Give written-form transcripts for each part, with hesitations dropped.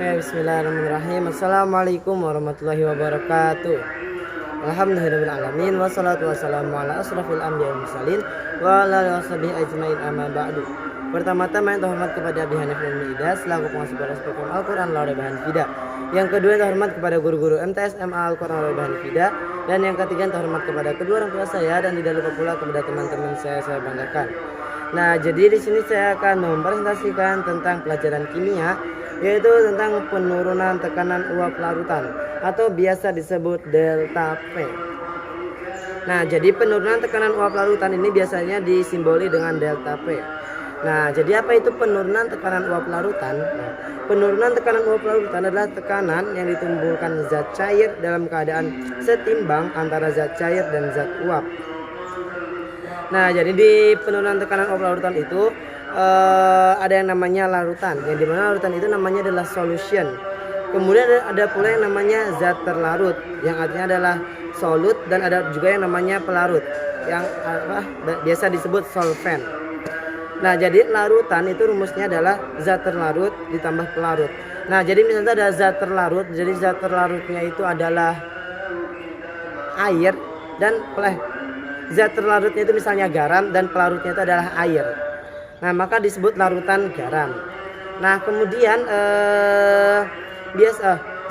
Oke, bismillahirrahmanirrahim. Assalamualaikum warahmatullahi wabarakatuh. Alhamdulillahirrahmanirrahim. Wassalatu wassalamu ala asrafil anbiya wal mursalin wa ala alihi washabihi ajmain amma ba'du. Pertama-tama yang terhormat kepada Abi Hanif dan Ida selaku pengasih baras program Al-Quran Laudah Bahan Fida. Yang kedua yang terhormat kepada guru-guru MTS MA Al-Quran Laudah Bahan Fida. Dan yang ketiga yang terhormat kepada kedua orang tua saya dan tidak lupa pula kepada teman-teman saya banggakan. Nah, jadi di sini saya akan mempresentasikan tentang pelajaran kimia, yaitu tentang penurunan tekanan uap larutan atau biasa disebut delta P. Nah, jadi penurunan tekanan uap larutan ini biasanya disimboli dengan delta P. Nah, jadi apa itu penurunan tekanan uap larutan? Nah, penurunan tekanan uap larutan adalah tekanan yang ditimbulkan zat cair dalam keadaan setimbang antara zat cair dan zat uap. Nah, jadi di penurunan tekanan uap larutan itu ada yang namanya larutan, yang dimana larutan itu namanya adalah solution. Kemudian ada pula yang namanya zat terlarut, yang artinya adalah solut, dan ada juga yang namanya pelarut, yang biasa disebut solvent. Nah, jadi larutan itu rumusnya adalah zat terlarut ditambah pelarut. Nah, jadi misalnya ada zat terlarut, jadi zat terlarutnya itu adalah air dan zat terlarutnya itu misalnya garam dan pelarutnya itu adalah air. Nah, maka disebut larutan garam. Nah, kemudian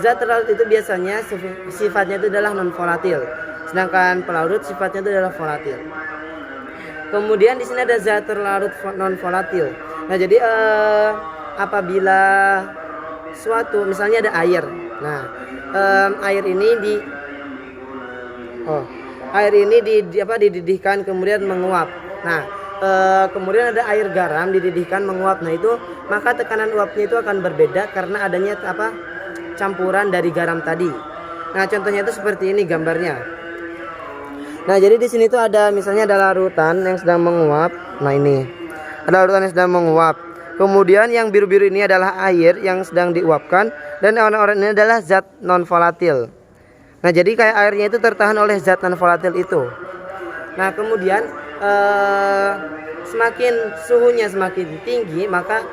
zat terlarut itu biasanya sifatnya itu adalah non volatil, sedangkan pelarut sifatnya itu adalah volatil. Kemudian di sini ada zat terlarut non volatil. Nah, jadi apabila suatu misalnya ada air. Nah, air ini dididihkan kemudian menguap. Nah, kemudian ada air garam dididihkan menguap. Nah, itu maka tekanan uapnya itu akan berbeda karena adanya campuran dari garam tadi. Nah, contohnya itu seperti ini gambarnya. Nah, jadi di sini tuh ada misalnya ada larutan yang sedang menguap. Nah, ini ada larutan yang sedang menguap. Kemudian yang biru-biru ini adalah air yang sedang diuapkan, dan oranye-oranye ini adalah zat non volatil. Nah, jadi kayak airnya itu tertahan oleh zat non volatil itu. Nah, kemudian semakin suhunya semakin tinggi, maka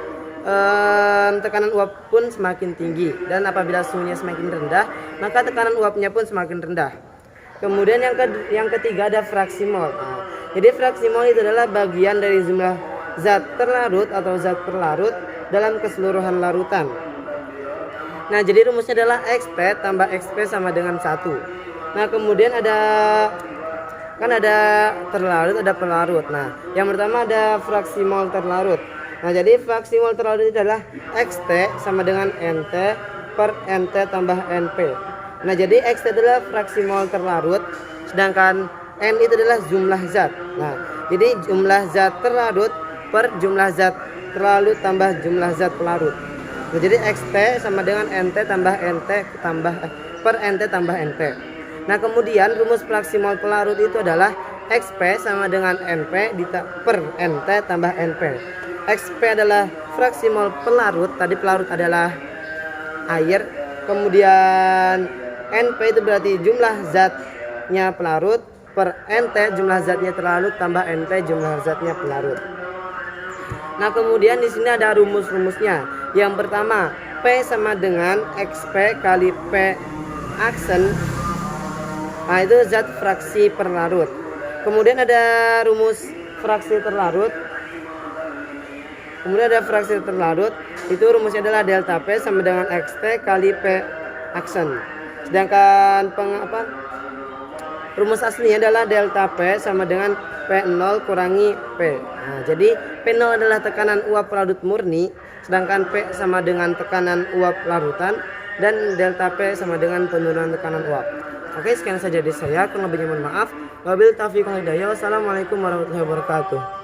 tekanan uap pun semakin tinggi, dan apabila suhunya semakin rendah, maka tekanan uapnya pun semakin rendah. Kemudian yang ketiga ada fraksi mol. Nah, jadi fraksi mol itu adalah bagian dari jumlah zat terlarut atau zat pelarut dalam keseluruhan larutan. Nah, jadi rumusnya adalah XP tambah XP sama dengan 1. Nah, kemudian ada terlarut, ada pelarut. Nah, yang pertama ada fraksi mol terlarut. Nah, jadi fraksi mol terlarut itu adalah XT sama dengan NT per NT tambah NP. Nah, jadi XT adalah fraksi mol terlarut, sedangkan N itu adalah jumlah zat. Nah, jadi jumlah zat terlarut per jumlah zat terlarut tambah jumlah zat pelarut. Nah, jadi XT sama dengan NT tambah NT per NT tambah NP. Nah, kemudian rumus fraksi mol pelarut itu adalah XP sama dengan NP per NT tambah NP. XP adalah fraksi mol pelarut, tadi pelarut adalah air. Kemudian NP itu berarti jumlah zatnya pelarut per NT jumlah zatnya terlarut tambah NP jumlah zatnya pelarut. Nah, kemudian di sini ada rumus-rumusnya. Yang pertama, P sama dengan XP kali P aksen. Nah, itu zat fraksi perlarut. Kemudian ada rumus fraksi terlarut. Kemudian ada fraksi terlarut, itu rumusnya adalah delta P sama dengan XT kali P aksen. Sedangkan rumus aslinya adalah delta P sama dengan P0 kurangi P. Nah, jadi P0 adalah tekanan uap pelarut murni, sedangkan P sama dengan tekanan uap larutan, dan delta P sama dengan penurunan tekanan uap. Oke, sekian saja dari saya. Kurang lebihnya mohon maaf. Wabillahi taufiq wal hidayah. Wassalamualaikum warahmatullahi wabarakatuh.